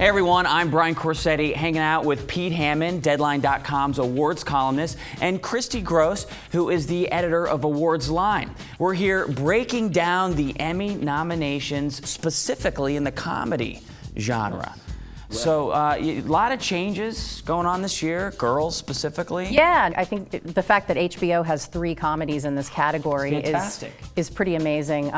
Hey everyone, I'm Brian Corsetti, hanging out with Pete Hammond, Deadline.com's awards columnist, and Christy Grosz, who is the editor of AwardsLine. We're here breaking down the Emmy nominations, specifically in the comedy genre. So a lot of changes going on this year, girls specifically. Yeah, I think the fact that HBO has 3 comedies in this category is pretty amazing,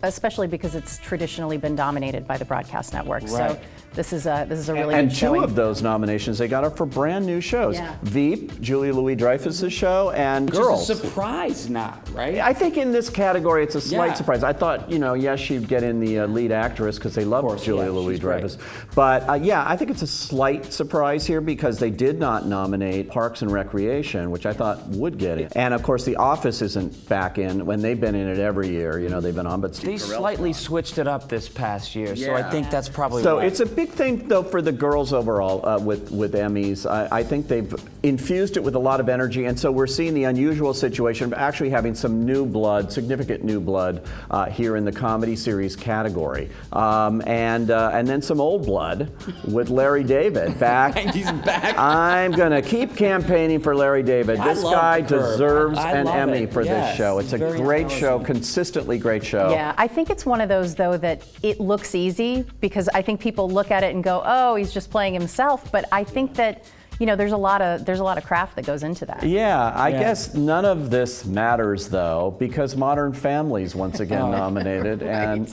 especially because it's traditionally been dominated by the broadcast network. Right. So this is a really and good showing. 2 of those nominations they got are for brand new shows. Yeah. Veep, Julia Louis-Dreyfus' show, and Which Girls. is a surprise, not right? I think in this category it's a slight Yeah. surprise. I thought, yes, she'd get in the lead actress because they love Julia Louis-Dreyfus. great. But yeah, I think it's a slight surprise here because they did not nominate Parks and Recreation, which I thought would get it. And of course, The Office isn't back in when they've been in it every year. They've been on, but They slightly switched it up this past year, so I think that's probably So why. it's a big thing, though, for the girls overall with Emmys. I think they've infused it with a lot of energy, and so we're seeing the unusual situation of actually having some new blood, significant new blood, here in the comedy series category, and then some old blood with Larry David back. He's back. I'm gonna keep campaigning for Larry David. I This love guy The Curb. deserves I an love Emmy it. for Yes, this show. It's a very great show, intelligent. consistently great show. Yeah, I think it's one of those, though, that it looks easy because I think people look at it and go, oh, he's just playing himself. But I think that, there's a lot of craft that goes into that. Yeah, I guess none of this matters, though, because Modern Family's once again nominated. And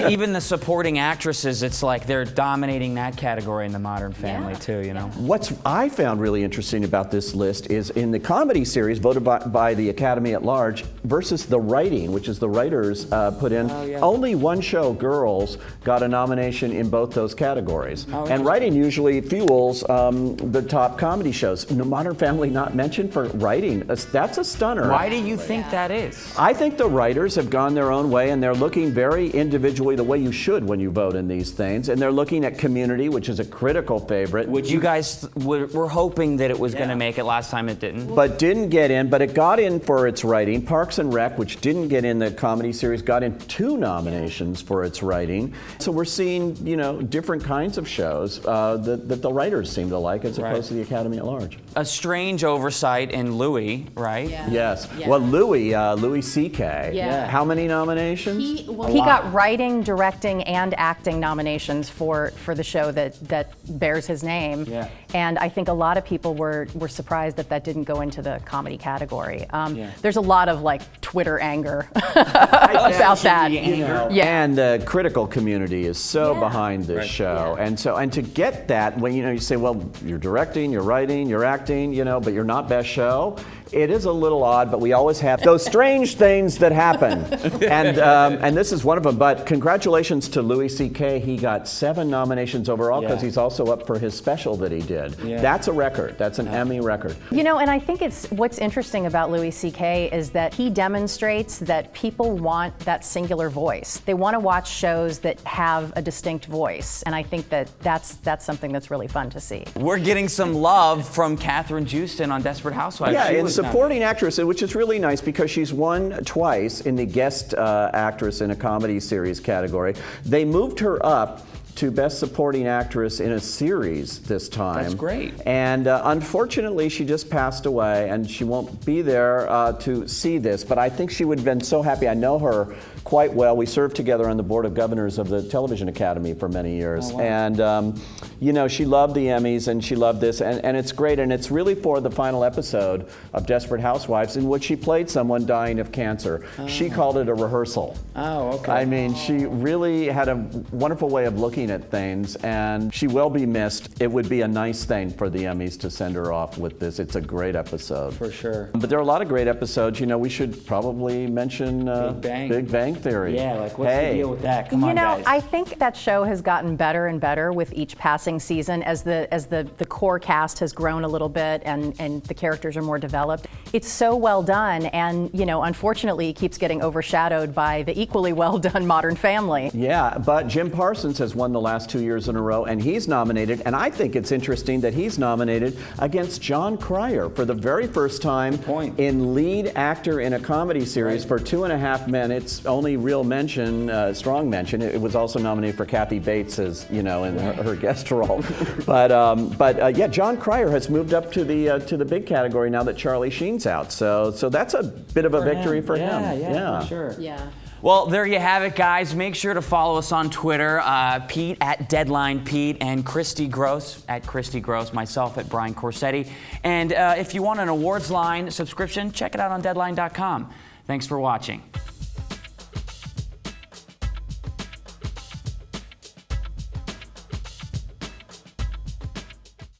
even the supporting actresses, it's like they're dominating that category in the Modern Family too, What I found really interesting about this list is in the comedy series voted by the Academy at large versus the writing, which is the writers put in. Only one show, Girls, got a nomination in both those categories. And writing usually fuels the top comedy shows. Modern Family not mentioned for writing. That's a stunner. Why do you think that is? I think the writers have gone their own way, and they're looking very individually the way you should when you vote in these things. And they're looking at Community, which is a critical favorite. Which you guys were hoping that it was going to make it. Last time it didn't. But didn't get in, but it got in for its writing. Parks and Rec, which didn't get in the comedy series, got in 2 nominations for its writing. So we're seeing, different kinds of shows that the writers seem to like as opposed to the Academy at large. A strange oversight in Louis, right? Yeah. Yes. Yeah. Well, Louis C.K. Yeah. How many nominations? He got writing, directing, and acting nominations for the show that bears his name. Yeah. And I think a lot of people were surprised that didn't go into the comedy category. There's a lot of Twitter anger about that. And the critical community is so behind this show. And to get that, when you say, well, you're directing, you're writing, you're acting, but you're not best show. It is a little odd, but we always have those strange things that happen. And this is one of them. But congratulations to Louis C.K. He got 7 nominations overall because he's also up for his special that he did. Yeah. That's a record. That's an Emmy record. And I think what's interesting about Louis C.K. is that he demonstrates that people want that singular voice. They want to watch shows that have a distinct voice. And I think that's something that's really fun to see. We're getting some love from Kathryn Joosten on Desperate Housewives. Yeah, and supporting actress, which is really nice because she's won twice in the guest actress in a comedy series category. They moved her up to Best Supporting Actress in a Series this time. That's great. And unfortunately, she just passed away, and she won't be there to see this. But I think she would have been so happy. I know her quite well. We served together on the Board of Governors of the Television Academy for many years. Oh, wow. And, she loved the Emmys, and she loved this. And it's great. And it's really for the final episode of Desperate Housewives, in which she played someone dying of cancer. Oh. She called it a rehearsal. Oh, okay. I mean, she really had a wonderful way of looking at things, and she will be missed. It would be a nice thing for the Emmys to send her off with this. It's a great episode. For sure. But there are a lot of great episodes. We should probably mention Big Bang Theory. Yeah, what's the deal with that? Come on, guys. I think that show has gotten better and better with each passing season as the core cast has grown a little bit and the characters are more developed. It's so well done, and unfortunately, it keeps getting overshadowed by the equally well done Modern Family. Yeah, but Jim Parsons has won the the last 2 years in a row, and he's nominated. And I think it's interesting that he's nominated against Jon Cryer for the very first time in lead actor in a comedy series for 2.5 Men. It's only real mention, strong mention. It was also nominated for Kathy Bates as, in her guest role. But yeah, Jon Cryer has moved up to the big category now that Charlie Sheen's out. So that's a bit of a victory for him. Yeah, for sure. Yeah. Well, there you have it, guys. Make sure to follow us on Twitter, Pete at Deadline Pete, and Christy Grosz at Christy Grosz, myself at Brian Corsetti. And if you want an AwardsLine subscription, check it out on Deadline.com. Thanks for watching.